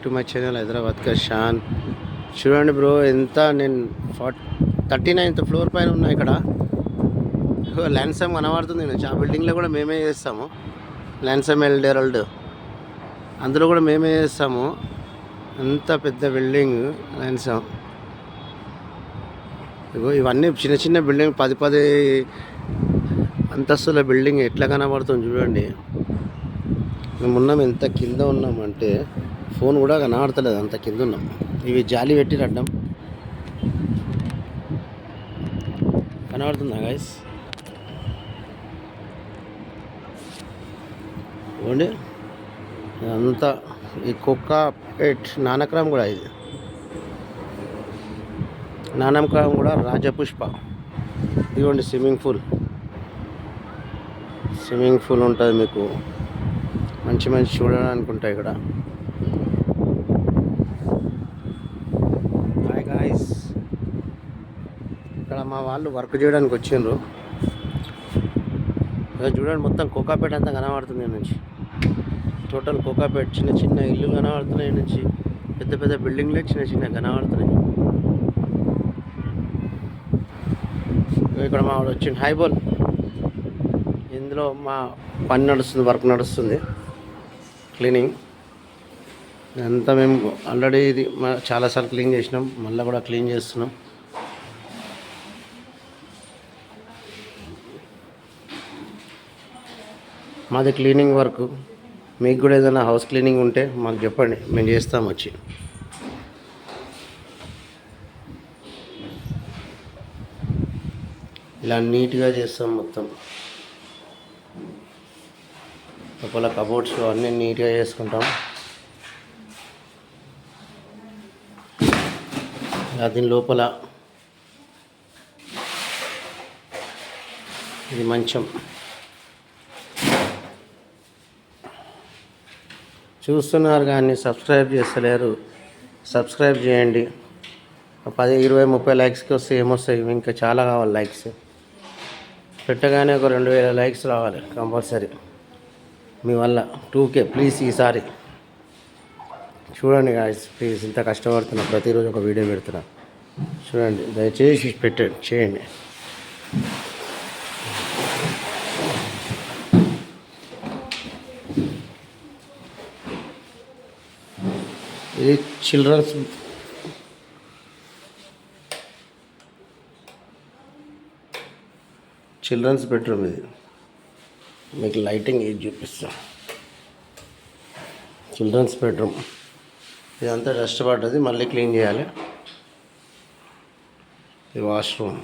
To my channel Hyderabad కా షాన్. చూడండి bro, ఎంత నేను 39th ఫ్లోర్ పైన ఉన్నా. ఇక్కడ ల్యాన్సమ్ కనబడుతుంది నుంచి. ఆ బిల్డింగ్లో కూడా మేమే చేస్తాము. ల్యాన్సమ్ ఎల్డెరల్డ్ అందులో కూడా మేమే చేస్తాము. అంత పెద్ద బిల్డింగ్ ల్యాన్సమ్. ఇగో ఇవన్నీ చిన్న చిన్న బిల్డింగ్, 10 అంతస్తుల బిల్డింగ్ ఎట్లా కనబడుతుంది చూడండి. మేము ఉన్నాం, ఎంత కింద ఉన్నామంటే ఫోన్ కూడా కనబడతలేదు, అంత కింద ఉన్నాం. ఇవి జాలి పెట్టి అడ్డం కనబడుతుందా గైస్? చూడండి అంతా. ఈ కోకాపేట్ నానక్రామ్ కూడా, ఇది నానక్రామ్ కూడా రాజపుష్ప. ఇదిగోండి స్విమ్మింగ్ పూల్ ఉంటుంది మీకు. మంచి చూడడానికి ఉంటాయి ఇక్కడ. హాయ్ గాయ్స్, ఇక్కడ మా వాళ్ళు వర్క్ చేయడానికి వచ్చిండ్రు. చూడండి మొత్తం కోకాపేట అంతా కనబడుతుంది నుంచి. టోటల్ కోకాపేట చిన్న చిన్న ఇల్లు కనబడుతున్నాయి నుంచి. పెద్ద పెద్ద బిల్డింగ్లే చిన్న చిన్న కనబడుతున్నాయి. ఇక్కడ మా వాడు వచ్చిండు. హాయ్ బోల్. ఇందులో మా పని నడుస్తుంది, వర్క్ నడుస్తుంది, క్లీనింగ్ అంతా. మేము ఆల్రెడీ ఇది చాలాసార్లు క్లీన్ చేసినాం, మళ్ళీ కూడా క్లీన్ చేస్తున్నాం. మాది క్లీనింగ్ వర్క్. మీకు కూడా ఏదైనా హౌస్ క్లీనింగ్ ఉంటే మాకు చెప్పండి, మేము చేస్తాం వచ్చి. ఇలా నీట్గా చేస్తాం మొత్తం. లోపల కబోర్డ్స్ అన్నీ నీట్గా చేసుకుంటాం. దీని లోపల ఇది మంచం. చూస్తున్నారు కానీ సబ్స్క్రైబ్ చేస్తలేరు. సబ్స్క్రైబ్ చేయండి. 10, 20, 30 లైక్స్కి వస్తే ఏమొస్తాయి? ఇంకా చాలా కావాలి లైక్స్. పెట్టగానే ఒక 2000 లైక్స్ రావాలి కంపల్సరీ. మీ వల్ల 2K ప్లీజ్ ఈసారి చూడండి గాయ్స్, ప్లీజ్. ఇంత కష్టపడుతున్నా, ప్రతిరోజు ఒక వీడియో పెడుతున్నా. చూడండి, దయచేసి చేయండి. ఇది చిల్డ్రన్స్ బెడ్రూమ్. ఇది మీకు లైటింగ్ ఇది చూపిస్తాం. Children's bedroom. ఇదంతా డస్ట్ పడ్డది, మళ్ళీ క్లీన్ చేయాలి. ఇది వాష్రూమ్.